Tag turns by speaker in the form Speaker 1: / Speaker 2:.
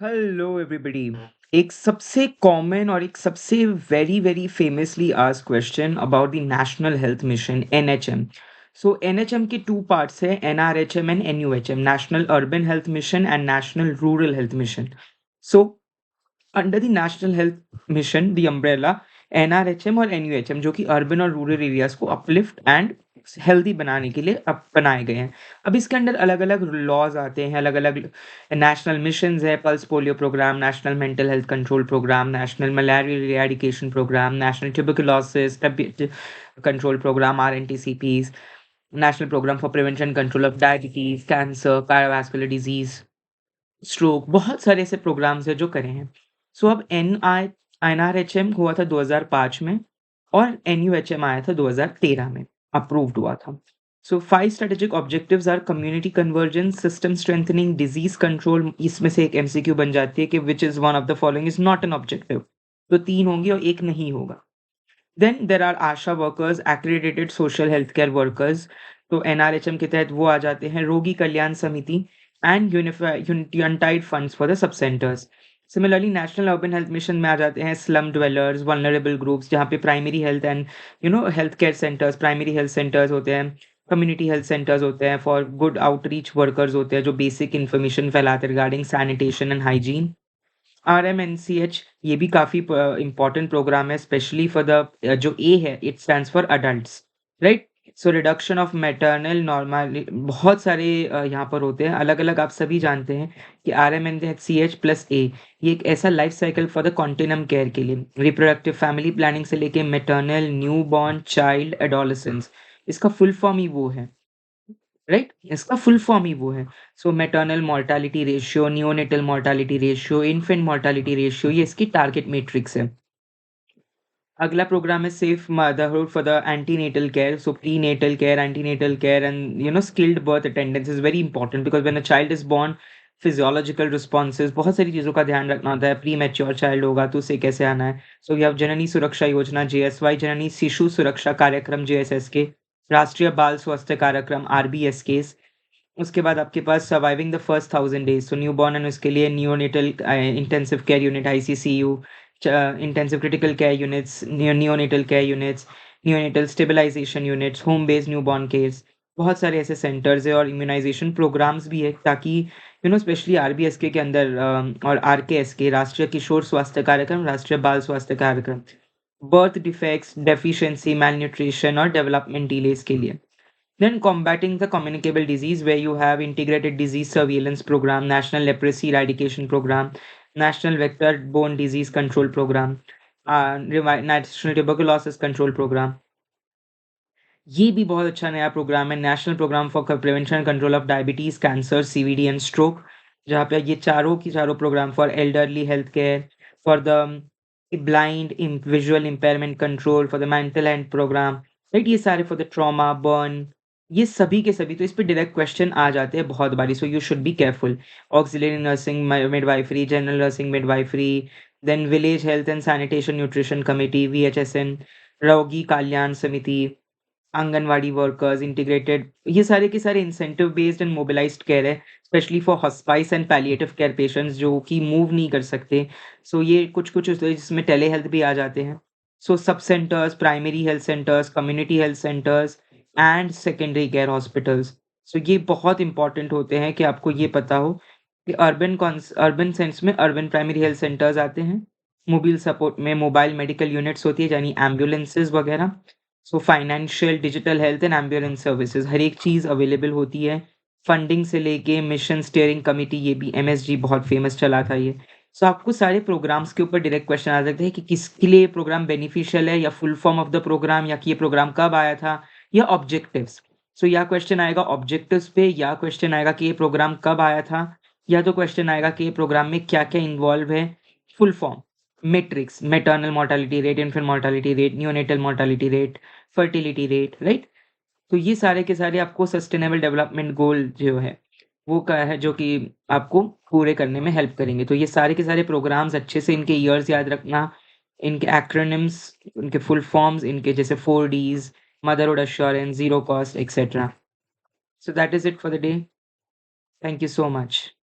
Speaker 1: Hello everybody. एक सबसे common और एक सबसे very very famously asked question about the national health mission NHM. So NHM के टू पार्ट्स है, NRHM and NUHM, national urban health mission and national rural health mission. So under the national health mission the umbrella NRHM और NUHM, जो कि urban और rural areas को uplift and healthy बनाने के लिए बनाए गए हैं। अब इसके अंदर अलग अलग लॉज आते हैं, अलग अलग नेशनल मिशंस है, pulse polio programme, national mental health control programme, national malaria eradication programme, national tuberculosis control programme RNTCPs, national programme for prevention control of diabetes, cancer, cardiovascular disease, stroke, बहुत सारे ऐसे programmes हैं जो करे हैं। सो अब NRHM हुआ था 2005 में और एनयूएचएम आया था 2013 में, अप्रूव्ड हुआ था। So 5 strategic objectives are community convergence, system strengthening, disease control. इसमें से एक एमसीक्यू बन जाती है कि which is one of the following is not an objective. तो 3 होंगे और 1 नहीं होगा। Then there are ASHA workers, accredited social health care workers. तो एनआरएचएम के तहत वो आ जाते हैं, Rogi Kalyan Samiti and united funds for the sub centres. Similarly national urban health mission में आ जाते हैं स्लम ड्वेलर्स, वल्नरेबल ग्रुप्स, जहाँ पे primary health and health care centres, primary health centres होते हैं, कम्युनिटी हेल्थ सेंटर्स होते हैं, फॉर गुड आउटरीच वर्कर्स होते हैं जो बेसिक इन्फॉर्मेशन फैलाते हैं रिगार्डिंग सैनिटेशन एंड हाइजीन। आरएमएनसीएच, ये भी काफ़ी इम्पोर्टेंट प्रोग्राम है, स्पेशली फॉर द जो ए है, it stands for adults, right? So reduction of maternal normal, बहुत सारे यहाँ पर होते हैं, अलग-अलग आप सभी जानते हैं कि आरएमएनसीएच प्लस ए, ये एक ऐसा life cycle for the continuum care के लिए, रिप्रोडक्टिव फैमिली प्लानिंग से लेके मैटरनल, न्यूबॉर्न, चाइल्ड, एडोलेसेंस, इसका फुल फॉर्म ही वो है। राइट? इसका फुल फॉर्म ही वो है। So maternal mortality ratio, neonatal mortality ratio, infant mortality ratio, ये इसकी टारगेट मैट्रिक्स है। अगला प्रोग्राम है safe motherhood for the antenatal care. So prenatal care, antenatal care and skilled birth attendance is very important because when a child is born, physiological responses, बहुत सारी चीज़ों का ध्यान रखना होता है। प्री मैच्योर चाइल्ड होगा तो उसे कैसे आना है। सो वी हैव जननी सुरक्षा योजना जेएसवाई, जननी शिशु सुरक्षा कार्यक्रम जेएसएसके, राष्ट्रीय बाल स्वास्थ्य कार्यक्रम आरबीएसकेस। उसके बाद आपके पास surviving the first 1000 days, so newborn and उसके लिए neonatal intensive care unit ICCU, intensive critical care units, neonatal care units, neonatal stabilisation units, home based newborn cares. बहुत सारे ऐसे सेंटर्स हैं और इम्यूनाइजेशन प्रोग्राम्स भी है, ताकि स्पेशली आरबीएसके के अंदर और आरकेएसके, राष्ट्रीय किशोर स्वास्थ्य कार्यक्रम, राष्ट्रीय बाल स्वास्थ्य कार्यक्रम, बर्थ डिफेक्ट्स, डेफिशिएंसी, malnutrition और डेवलपमेंट डिलेज के लिए। Then combating the communicable disease, where you have integrated disease surveillance program, national leprosy eradication program, national vector-borne disease control program, national tuberculosis control program. ये भी बहुत अच्छा नया programme है, national programme for prevention and control of diabetes, cancer, CVD and stroke, जहाँ पे ये चारों की चारों programme for elderly health care, for the blind visual impairment control, for the mental health programme, right? ये सारे फॉर द ट्रॉमा बर्न, ये सभी के सभी, तो इस पे डायरेक्ट क्वेश्चन आ जाते हैं बहुत बारी, so you should be careful. Auxiliary nursing midwifery, general nursing midwifery, then village health and sanitation nutrition committee VHSN, Rogi Kalyan समिति, आंगनवाड़ी वर्कर्स, इंटीग्रेटेड, ये सारे के सारे incentive based and mobilised care है, specially for hospice and palliative care patients जो कि move नहीं कर सकते। सो ये कुछ-कुछ जिसमें टेली हेल्थ भी आ जाते हैं। So sub centres, primary health centres, community health centres and secondary care hospitals. So ये बहुत इंपॉर्टेंट होते हैं कि आपको ये पता हो कि अर्बन सेंस में अर्बन प्राइमरी हेल्थ सेंटर्स आते हैं। मोबाइल सपोर्ट में मोबाइल मेडिकल यूनिट्स होती है, यानी एम्बुलेंसेस वगैरह। So financial, digital health and ambulance services, हर एक चीज़ अवेलेबल होती है। फंडिंग से लेके मिशन स्टीयरिंग कमिटी, ये भी एमएसजी बहुत फेमस चला था ये। सो आपको सारे प्रोग्राम्स के ऊपर डायरेक्ट क्वेश्चन आ सकते हैं कि किसके लिए ये प्रोग्राम बेनिफिशियल है, या full form of the programme, या कि ये प्रोग्राम कब आया था, या ऑब्जेक्टिव्स। सो या क्वेश्चन आएगा ऑब्जेक्टिव्स पे, या क्वेश्चन आएगा कि ये प्रोग्राम कब आया था, या तो क्वेश्चन आएगा कि ये प्रोग्राम में क्या-क्या इन्वॉल्व है। Full form, matrix, maternal mortality rate, infant mortality rate, neonatal mortality rate, fertility rate, right? तो ये सारे के सारे आपको सस्टेनेबल डेवलपमेंट गोल जो है, वो क्या है जो कि आपको पूरे करने में हेल्प करेंगे। तो ये सारे के सारे प्रोग्राम्स अच्छे से इनके ईयर्स याद रखना, इनके एक्रोनिम्स, उनके फुल फॉर्म्स, इनके जैसे 4 डीज़, motherhood assurance, zero cost, etcetera. So that is it for the day. Thank you so much.